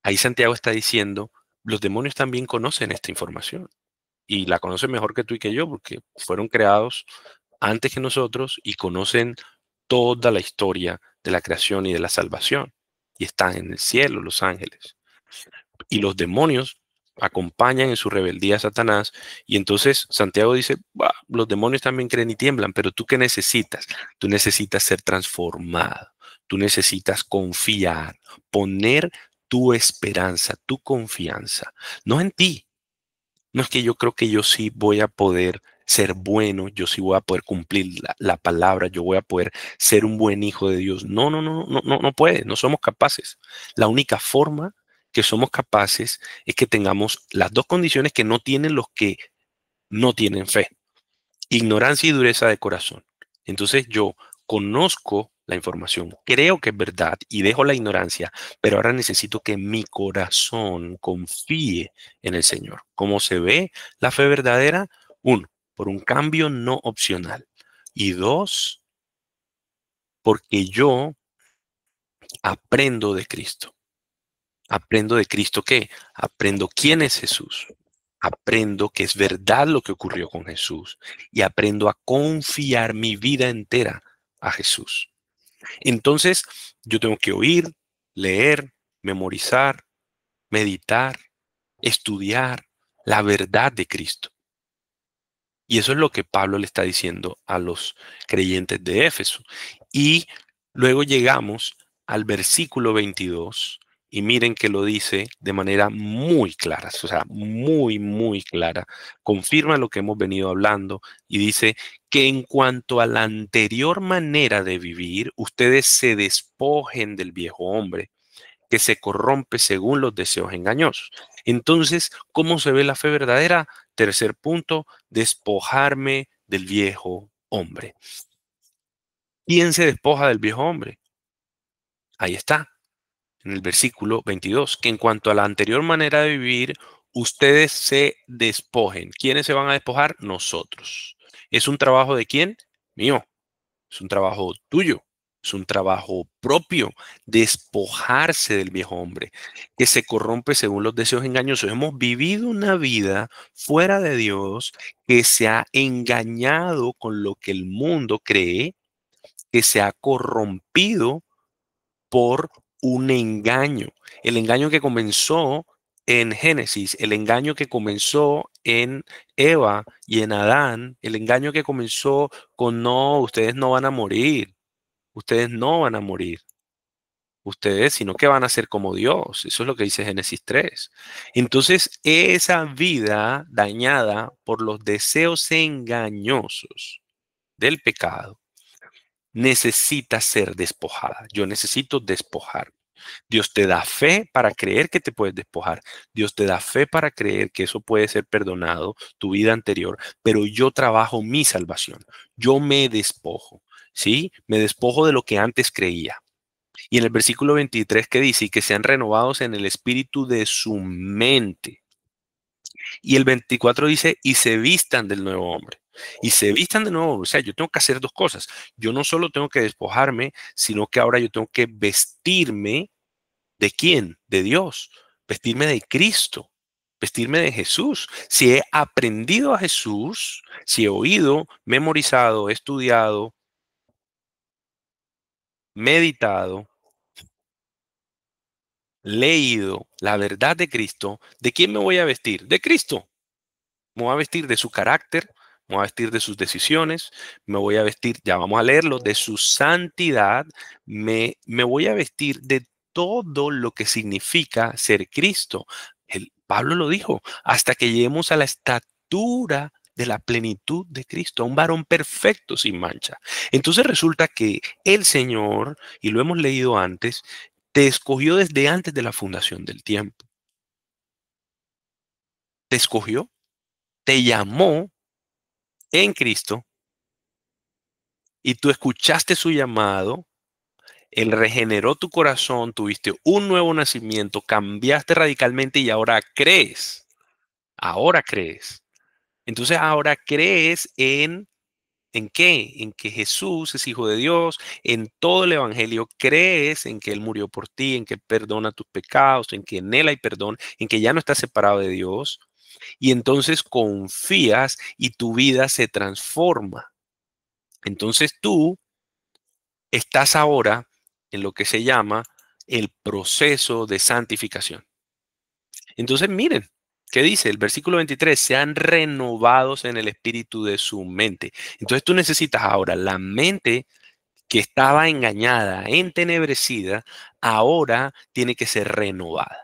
Ahí Santiago está diciendo, los demonios también conocen esta información y la conocen mejor que tú y que yo porque fueron creados antes que nosotros y conocen toda la historia de la creación y de la salvación. y están en el cielo los ángeles. Y los demonios acompañan en su rebeldía a Satanás. Y entonces Santiago dice, "Bah, los demonios también creen y tiemblan, pero ¿tú qué necesitas? Tú necesitas ser transformado, tú necesitas confiar, poner tu esperanza, tu confianza, no en ti. No es que yo creo que yo sí voy a poder ser bueno, yo sí voy a poder cumplir la palabra, yo voy a poder ser un buen hijo de Dios. No, no, no, no, no, no puede, no somos capaces. La única forma que somos capaces es que tengamos las dos condiciones que no tienen los que no tienen fe: ignorancia y dureza de corazón. Entonces yo conozco la información, creo que es verdad y dejo la ignorancia, pero ahora necesito que mi corazón confíe en el Señor. ¿Cómo se ve la fe verdadera? Uno, por un cambio no opcional. Y dos, porque yo aprendo de Cristo. ¿Aprendo de Cristo qué? Aprendo quién es Jesús. Aprendo que es verdad lo que ocurrió con Jesús y aprendo a confiar mi vida entera a Jesús. Entonces, yo tengo que oír, leer, memorizar, meditar, estudiar la verdad de Cristo. Y eso es lo que Pablo le está diciendo a los creyentes de Éfeso. Y luego llegamos al versículo 22 y miren que lo dice de manera muy clara, o sea, muy, muy clara. Confirma lo que hemos venido hablando y dice que en cuanto a la anterior manera de vivir, ustedes se despojen del viejo hombre que se corrompe según los deseos engañosos. Entonces, ¿cómo se ve la fe verdadera? Tercer punto, despojarme del viejo hombre. ¿Quién se despoja del viejo hombre? Ahí está, en el versículo 22, que en cuanto a la anterior manera de vivir, ustedes se despojen. ¿Quiénes se van a despojar? Nosotros. ¿Es un trabajo de quién? Mío. Es un trabajo tuyo, es un trabajo propio, despojarse del viejo hombre, que se corrompe según los deseos engañosos. Hemos vivido una vida fuera de Dios que se ha engañado con lo que el mundo cree, que se ha corrompido por un engaño. El engaño que comenzó en Génesis, el engaño que comenzó en Eva y en Adán, el engaño que comenzó con no, ustedes no van a morir. Ustedes no van a morir, ustedes, sino que van a ser como Dios. Eso es lo que dice Génesis 3. Entonces, esa vida dañada por los deseos engañosos del pecado necesita ser despojada. Yo necesito despojar. Dios te da fe para creer que te puedes despojar. Dios te da fe para creer que eso puede ser perdonado, tu vida anterior, pero yo trabajo mi salvación. Yo me despojo, ¿sí? Me despojo de lo que antes creía. Y en el versículo 23 que dice, y que sean renovados en el espíritu de su mente. Y el 24 dice, y se vistan del nuevo hombre. Y se vistan de nuevo. O sea, yo tengo que hacer dos cosas. Yo no solo tengo que despojarme, sino que ahora yo tengo que vestirme. ¿De quién? De Dios. Vestirme de Cristo. Vestirme de Jesús. Si he aprendido a Jesús, si he oído, memorizado, estudiado, meditado, leído la verdad de Cristo, ¿de quién me voy a vestir? De Cristo. Me voy a vestir de su carácter, me voy a vestir de sus decisiones, me voy a vestir, ya vamos a leerlo, de su santidad, me voy a vestir de todo lo que significa ser Cristo. Pablo lo dijo, hasta que lleguemos a la estatura de la plenitud de Cristo, a un varón perfecto sin mancha. Entonces resulta que el Señor, y lo hemos leído antes, te escogió desde antes de la fundación del tiempo. Te escogió, te llamó en Cristo y tú escuchaste su llamado, Él regeneró tu corazón, tuviste un nuevo nacimiento, cambiaste radicalmente y ahora crees. Ahora crees. Entonces ahora crees ¿en qué? En que Jesús es Hijo de Dios, en todo el Evangelio crees en que Él murió por ti, en que Él perdona tus pecados, en que en Él hay perdón, en que ya no estás separado de Dios. Y entonces confías y tu vida se transforma. Entonces tú estás ahora en lo que se llama el proceso de santificación. Entonces, miren, ¿qué dice? El versículo 23, sean renovados en el espíritu de su mente. Entonces tú necesitas ahora la mente que estaba engañada, entenebrecida, ahora tiene que ser renovada.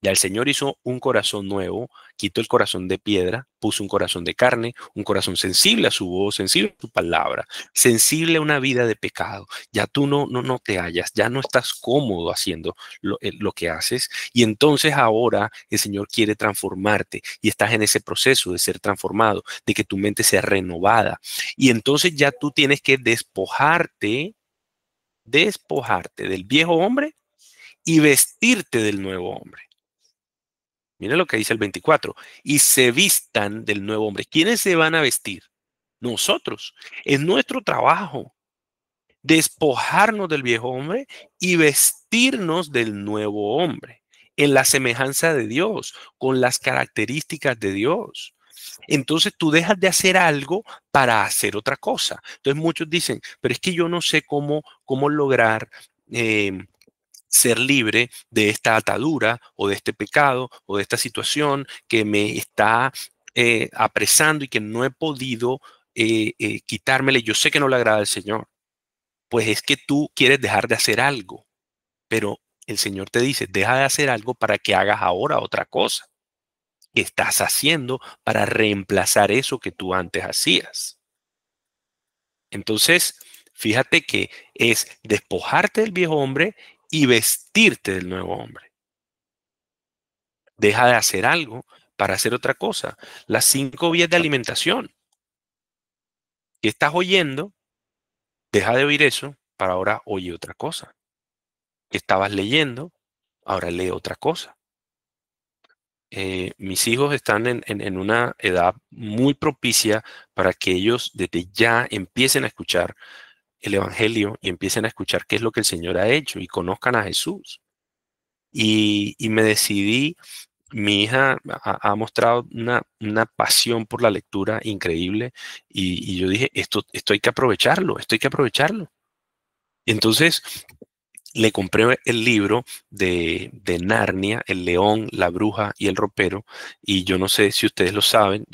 Ya el Señor hizo un corazón nuevo, quitó el corazón de piedra, puso un corazón de carne, un corazón sensible a su voz, sensible a su palabra, sensible a una vida de pecado. Ya tú no te hallas, ya no estás cómodo haciendo lo que haces. Y entonces ahora el Señor quiere transformarte y estás en ese proceso de ser transformado, de que tu mente sea renovada. Y entonces ya tú tienes que despojarte del viejo hombre y vestirte del nuevo hombre. Mira lo que dice el 24. Y se vistan del nuevo hombre. ¿Quiénes se van a vestir? Nosotros. Es nuestro trabajo despojarnos del viejo hombre y vestirnos del nuevo hombre en la semejanza de Dios, con las características de Dios. Entonces tú dejas de hacer algo para hacer otra cosa. Entonces muchos dicen, pero es que yo no sé cómo lograr ser libre de esta atadura o de este pecado o de esta situación que me está apresando y que no he podido quitármele. Yo sé que no le agrada al Señor. Pues es que tú quieres dejar de hacer algo, pero el Señor te dice, deja de hacer algo para que hagas ahora otra cosa que estás haciendo para reemplazar eso que tú antes hacías. Entonces, fíjate que es despojarte del viejo hombre y vestirte del nuevo hombre. Deja de hacer algo para hacer otra cosa. Las 5 vías de alimentación que estás oyendo, deja de oír eso para ahora oír otra cosa. Que estabas leyendo, ahora lee otra cosa. Mis hijos están en una edad muy propicia para que ellos desde ya empiecen a escuchar el Evangelio y empiecen a escuchar qué es lo que el Señor ha hecho y conozcan a Jesús. Y me decidí. Mi hija ha mostrado una pasión por la lectura increíble y yo dije, esto hay que aprovecharlo, esto hay que aprovecharlo. Entonces le compré el libro de Narnia, El león, la bruja y el ropero, y yo no sé si ustedes lo saben,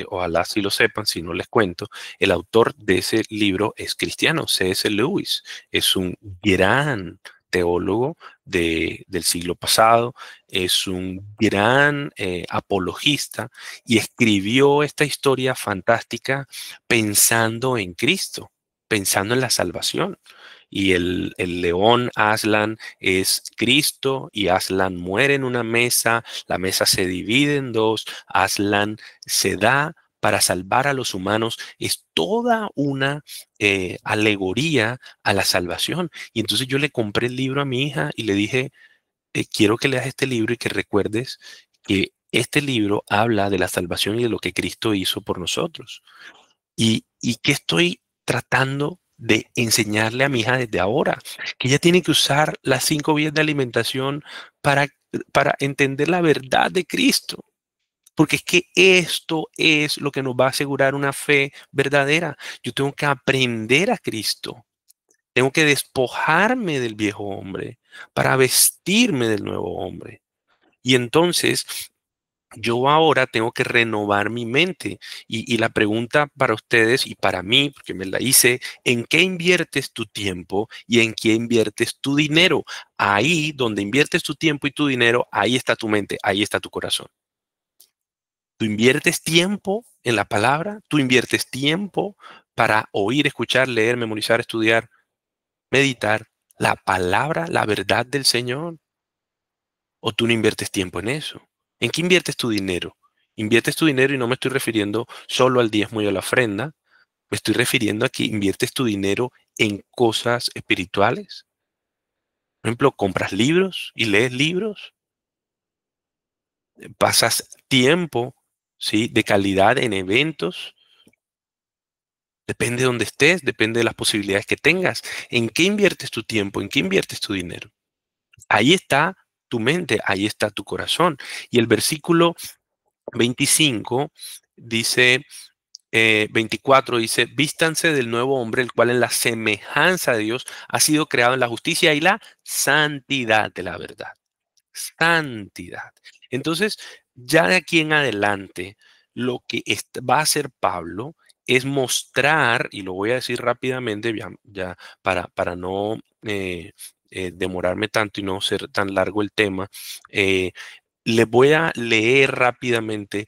ojalá si lo sepan, si no les cuento, el autor de ese libro es cristiano, C.S. Lewis, es un gran teólogo del siglo pasado, es un gran apologista y escribió esta historia fantástica pensando en Cristo, pensando en la salvación. Y el león Aslan es Cristo y Aslan muere en una mesa, la mesa se divide en dos, Aslan se da para salvar a los humanos, es toda una alegoría a la salvación. Y entonces yo le compré el libro a mi hija y le dije, quiero que leas este libro y que recuerdes que este libro habla de la salvación y de lo que Cristo hizo por nosotros. Y que estoy tratando de enseñarle a mi hija desde ahora, que ella tiene que usar las 5 vías de alimentación para, para entender la verdad de Cristo. Porque es que esto es lo que nos va a asegurar una fe verdadera. Yo tengo que aprender a Cristo. Tengo que despojarme del viejo hombre para vestirme del nuevo hombre. Y entonces yo ahora tengo que renovar mi mente. Y la pregunta para ustedes y para mí, porque me la hice, ¿en qué inviertes tu tiempo y en qué inviertes tu dinero? Ahí donde inviertes tu tiempo y tu dinero, ahí está tu mente, ahí está tu corazón. Tú inviertes tiempo en la palabra, tú inviertes tiempo para oír, escuchar, leer, memorizar, estudiar, meditar la palabra, la verdad del Señor. ¿O tú no inviertes tiempo en eso? ¿En qué inviertes tu dinero? Inviertes tu dinero y no me estoy refiriendo solo al diezmo y a la ofrenda. Me estoy refiriendo a que inviertes tu dinero en cosas espirituales. Por ejemplo, compras libros y lees libros. Pasas tiempo, ¿sí?, de calidad en eventos. Depende de dónde estés, depende de las posibilidades que tengas. ¿En qué inviertes tu tiempo? ¿En qué inviertes tu dinero? Ahí está tu mente, ahí está tu corazón. Y el versículo 25 dice, 24 dice, vístanse del nuevo hombre, el cual en la semejanza de Dios ha sido creado en la justicia y la santidad de la verdad. Santidad. Entonces, ya de aquí en adelante, lo que va a hacer Pablo es mostrar, y lo voy a decir rápidamente, ya para no demorarme tanto y no ser tan largo el tema, eh, les voy a leer rápidamente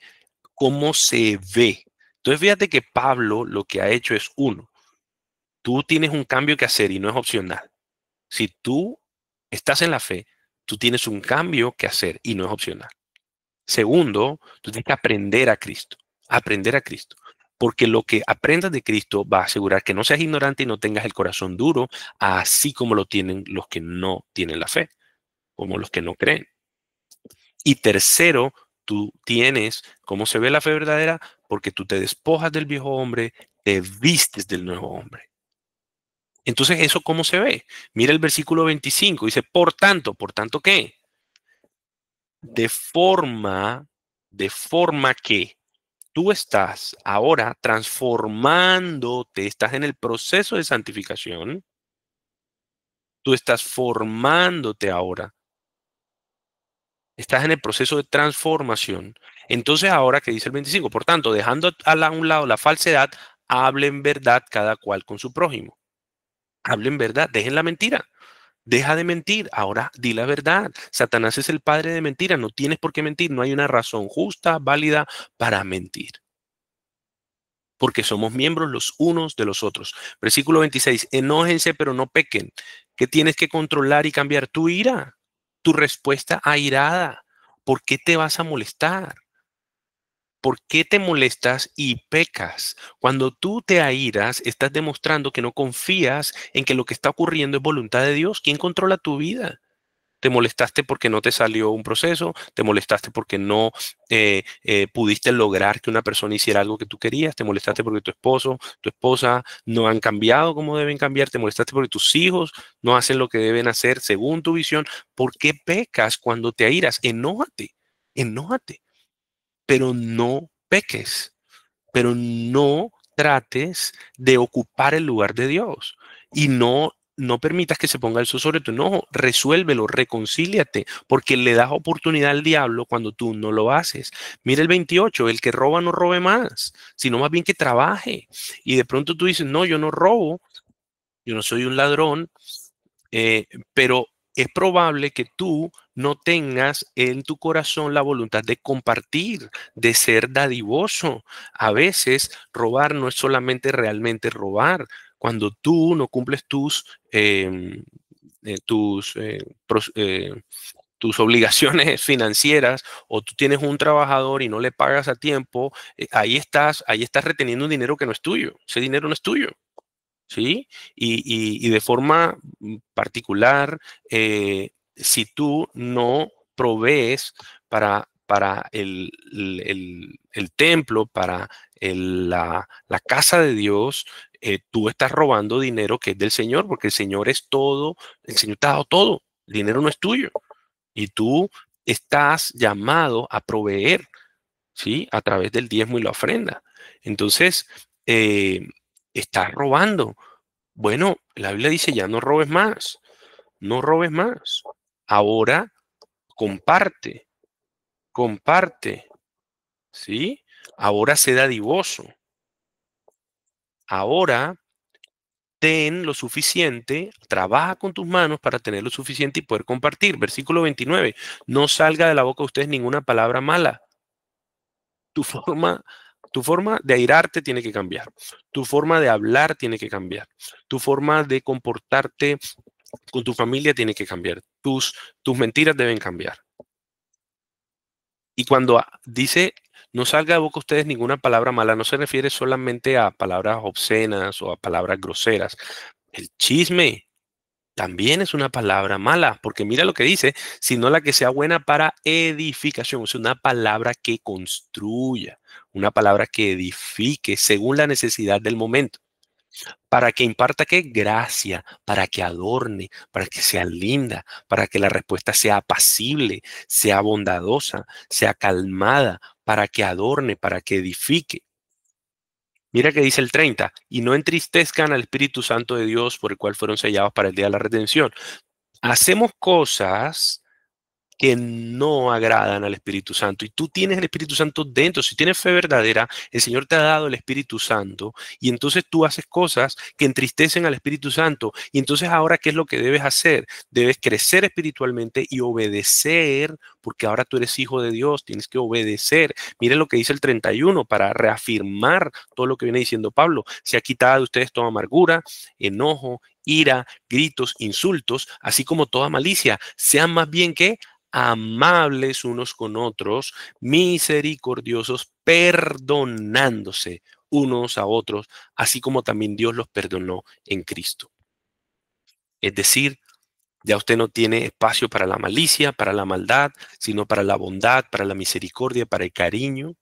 cómo se ve. Entonces, fíjate que Pablo lo que ha hecho es uno, tú tienes un cambio que hacer y no es opcional. Si tú estás en la fe, tú tienes un cambio que hacer y no es opcional. Segundo, tú tienes que aprender a Cristo. Porque lo que aprendas de Cristo va a asegurar que no seas ignorante y no tengas el corazón duro, así como lo tienen los que no tienen la fe, como los que no creen. Y tercero, tú tienes, ¿cómo se ve la fe verdadera? Porque tú te despojas del viejo hombre, te vistes del nuevo hombre. Entonces, ¿eso cómo se ve? Mira el versículo 25, dice, ¿por tanto qué? De forma, de forma que tú estás ahora transformándote, estás en el proceso de santificación, tú estás formándote ahora, estás en el proceso de transformación. Entonces ahora que dice el 25, por tanto, dejando a un lado la falsedad, hablen verdad cada cual con su prójimo. Hablen verdad, dejen la mentira. Deja de mentir, ahora di la verdad. Satanás es el padre de mentira, no tienes por qué mentir, no hay una razón justa, válida para mentir, porque somos miembros los unos de los otros. Versículo 26, enójense pero no pequen. ¿Qué tienes que controlar y cambiar? Tu ira, tu respuesta airada. ¿Por qué te vas a molestar? ¿Por qué te molestas y pecas? Cuando tú te airas, estás demostrando que no confías en que lo que está ocurriendo es voluntad de Dios. ¿Quién controla tu vida? Te molestaste porque no te salió un proceso, te molestaste porque no pudiste lograr que una persona hiciera algo que tú querías, te molestaste porque tu esposo, tu esposa no han cambiado como deben cambiar, te molestaste porque tus hijos no hacen lo que deben hacer según tu visión. ¿Por qué pecas cuando te airas? Enójate, enójate, pero no peques, pero no trates de ocupar el lugar de Dios y no permitas que se ponga el sol sobre tu enojo, resuélvelo, reconcíliate, porque le das oportunidad al diablo cuando tú no lo haces. Mira el 28, el que roba no robe más, sino más bien que trabaje. Y de pronto tú dices, no, yo no robo, yo no soy un ladrón, pero es probable que tú no tengas en tu corazón la voluntad de compartir, de ser dadivoso. A veces robar no es solamente realmente robar. Cuando tú no cumples tus, tus obligaciones financieras o tú tienes un trabajador y no le pagas a tiempo, ahí estás reteniendo un dinero que no es tuyo. Ese dinero no es tuyo. ¿Sí? Y de forma particular, si tú no provees para el templo, para la casa de Dios, tú estás robando dinero que es del Señor, porque el Señor es todo, el Señor te ha dado todo, el dinero no es tuyo, y tú estás llamado a proveer, ¿sí? A través del diezmo y la ofrenda. Entonces, estás robando. Bueno, la Biblia dice ya no robes más, no robes más. Ahora comparte, comparte, ¿sí? Ahora sé dadivoso. Ahora ten lo suficiente, trabaja con tus manos para tener lo suficiente y poder compartir. Versículo 29, no salga de la boca de ustedes ninguna palabra mala. Tu forma, tu forma de airarte tiene que cambiar. Tu forma de hablar tiene que cambiar. Tu forma de comportarte con tu familia tiene que cambiar. Tus mentiras deben cambiar. Y cuando dice no salga de boca ustedes ninguna palabra mala, no se refiere solamente a palabras obscenas o a palabras groseras. El chisme también es una palabra mala, porque mira lo que dice, sino la que sea buena para edificación, es una palabra que construya, una palabra que edifique según la necesidad del momento. Para que imparta qué gracia, para que adorne, para que sea linda, para que la respuesta sea apacible, sea bondadosa, sea calmada, para que adorne, para que edifique. Mira que dice el 30, y no entristezcan al Espíritu Santo de Dios por el cual fueron sellados para el día de la redención. Hacemos cosas que no agradan al Espíritu Santo. Y tú tienes el Espíritu Santo dentro. Si tienes fe verdadera, el Señor te ha dado el Espíritu Santo. Y entonces tú haces cosas que entristecen al Espíritu Santo. Y entonces ahora, ¿qué es lo que debes hacer? Debes crecer espiritualmente y obedecer, porque ahora tú eres hijo de Dios, tienes que obedecer. Mire lo que dice el 31 para reafirmar todo lo que viene diciendo Pablo. Se ha quitado de ustedes toda amargura, enojo, ira, gritos, insultos, así como toda malicia. Sean más bien que amables unos con otros, misericordiosos, perdonándose unos a otros, así como también Dios los perdonó en Cristo. Es decir, ya usted no tiene espacio para la malicia, para la maldad, sino para la bondad, para la misericordia, para el cariño.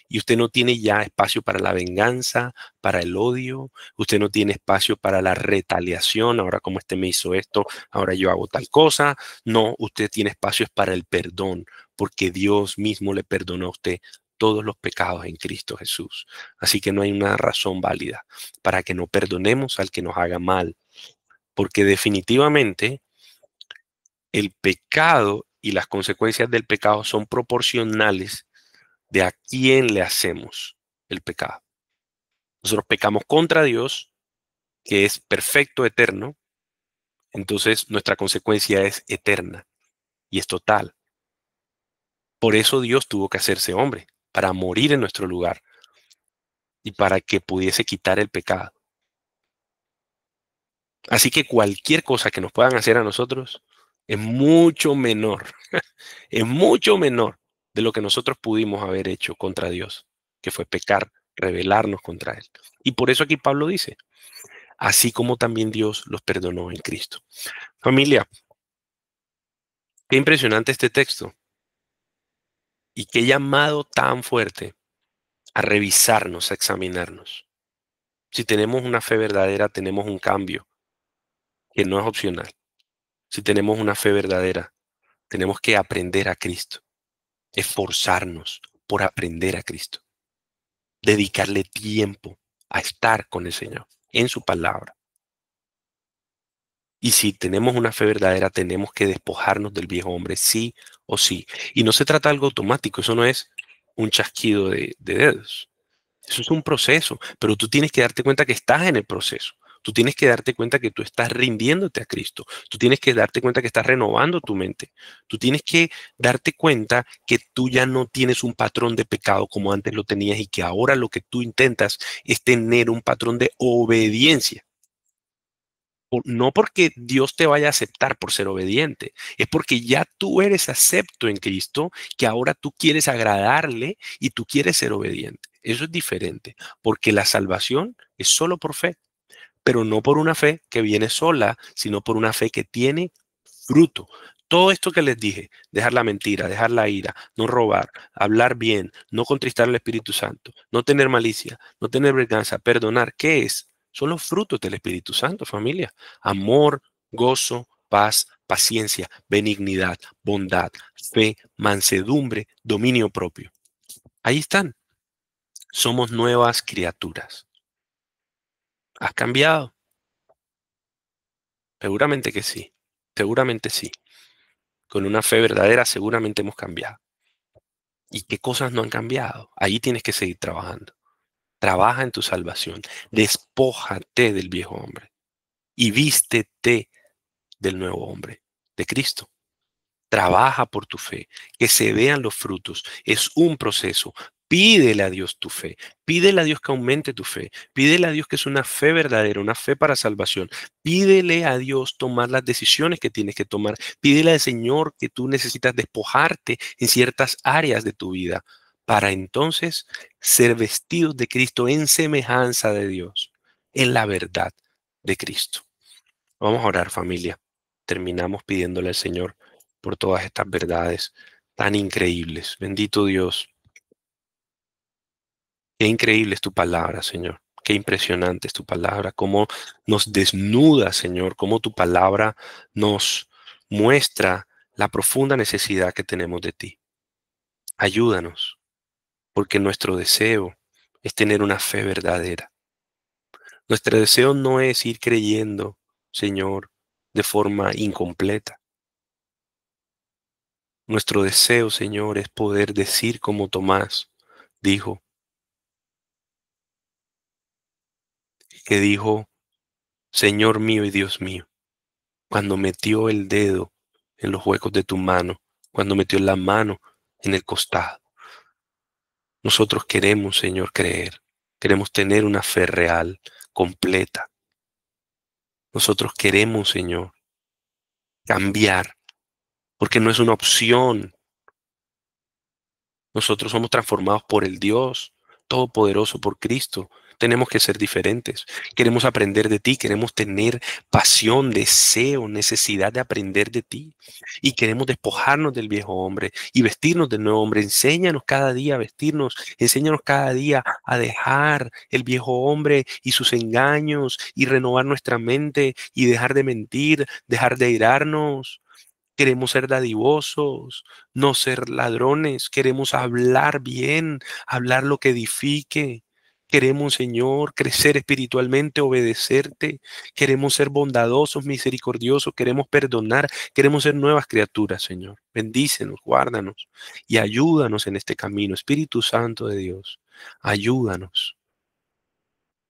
Y usted no tiene ya espacio para la venganza, para el odio. Usted no tiene espacio para la retaliación. Ahora como este me hizo esto, ahora yo hago tal cosa. No, usted tiene espacios para el perdón, porque Dios mismo le perdonó a usted todos los pecados en Cristo Jesús. Así que no hay una razón válida para que no perdonemos al que nos haga mal, porque definitivamente el pecado y las consecuencias del pecado son proporcionales de a quién le hacemos el pecado. Nosotros pecamos contra Dios, que es perfecto, eterno, entonces nuestra consecuencia es eterna y es total. Por eso Dios tuvo que hacerse hombre, para morir en nuestro lugar y para que pudiese quitar el pecado. Así que cualquier cosa que nos puedan hacer a nosotros es mucho menor, es mucho menor de lo que nosotros pudimos haber hecho contra Dios, que fue pecar, rebelarnos contra Él. Y por eso aquí Pablo dice, así como también Dios los perdonó en Cristo. Familia, qué impresionante este texto y qué llamado tan fuerte a revisarnos, a examinarnos. Si tenemos una fe verdadera, tenemos un cambio que no es opcional. Si tenemos una fe verdadera, tenemos que aprender a Cristo, esforzarnos por aprender a Cristo, dedicarle tiempo a estar con el Señor en su palabra. Y si tenemos una fe verdadera, tenemos que despojarnos del viejo hombre, sí o sí. Y no se trata de algo automático, eso no es un chasquido de dedos. Eso es un proceso, pero tú tienes que darte cuenta que estás en el proceso. Tú tienes que darte cuenta que tú estás rindiéndote a Cristo. Tú tienes que darte cuenta que estás renovando tu mente. Tú tienes que darte cuenta que tú ya no tienes un patrón de pecado como antes lo tenías y que ahora lo que tú intentas es tener un patrón de obediencia. No porque Dios te vaya a aceptar por ser obediente, es porque ya tú eres acepto en Cristo, que ahora tú quieres agradarle y tú quieres ser obediente. Eso es diferente, porque la salvación es solo por fe, pero no por una fe que viene sola, sino por una fe que tiene fruto. Todo esto que les dije, dejar la mentira, dejar la ira, no robar, hablar bien, no contristar al Espíritu Santo, no tener malicia, no tener venganza, perdonar, ¿qué es? Son los frutos del Espíritu Santo, familia. Amor, gozo, paz, paciencia, benignidad, bondad, fe, mansedumbre, dominio propio. Ahí están. Somos nuevas criaturas. ¿Has cambiado? Seguramente que sí. Seguramente sí. Con una fe verdadera seguramente hemos cambiado. ¿Y qué cosas no han cambiado? Ahí tienes que seguir trabajando. Trabaja en tu salvación. Despójate del viejo hombre y vístete del nuevo hombre, de Cristo. Trabaja por tu fe, que se vean los frutos. Es un proceso. Pídele a Dios tu fe. Pídele a Dios que aumente tu fe. Pídele a Dios que es una fe verdadera, una fe para salvación. Pídele a Dios tomar las decisiones que tienes que tomar. Pídele al Señor que tú necesitas despojarte en ciertas áreas de tu vida para entonces ser vestidos de Cristo en semejanza de Dios, en la verdad de Cristo. Vamos a orar, familia. Terminamos pidiéndole al Señor por todas estas verdades tan increíbles. Bendito Dios. Qué increíble es tu palabra, Señor. Qué impresionante es tu palabra. Cómo nos desnuda, Señor. Cómo tu palabra nos muestra la profunda necesidad que tenemos de ti. Ayúdanos, porque nuestro deseo es tener una fe verdadera. Nuestro deseo no es ir creyendo, Señor, de forma incompleta. Nuestro deseo, Señor, es poder decir como Tomás dijo, que dijo, Señor mío y Dios mío, cuando metió el dedo en los huecos de tu mano, cuando metió la mano en el costado. Nosotros queremos, Señor, creer. Queremos tener una fe real, completa. Nosotros queremos, Señor, cambiar, porque no es una opción. Nosotros somos transformados por el Dios Todopoderoso, por Cristo. Tenemos que ser diferentes. Queremos aprender de ti, queremos tener pasión, deseo, necesidad de aprender de ti. Y queremos despojarnos del viejo hombre y vestirnos del nuevo hombre. Enséñanos cada día a vestirnos, enséñanos cada día a dejar el viejo hombre y sus engaños y renovar nuestra mente y dejar de mentir, dejar de irarnos. Queremos ser dadivosos, no ser ladrones. Queremos hablar bien, hablar lo que edifique. Queremos, Señor, crecer espiritualmente, obedecerte. Queremos ser bondadosos, misericordiosos. Queremos perdonar. Queremos ser nuevas criaturas, Señor. Bendícenos, guárdanos y ayúdanos en este camino. Espíritu Santo de Dios, ayúdanos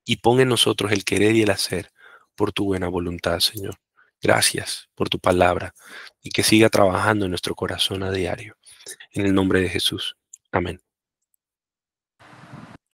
y pon en nosotros el querer y el hacer por tu buena voluntad, Señor. Gracias por tu palabra y que siga trabajando en nuestro corazón a diario. En el nombre de Jesús. Amén.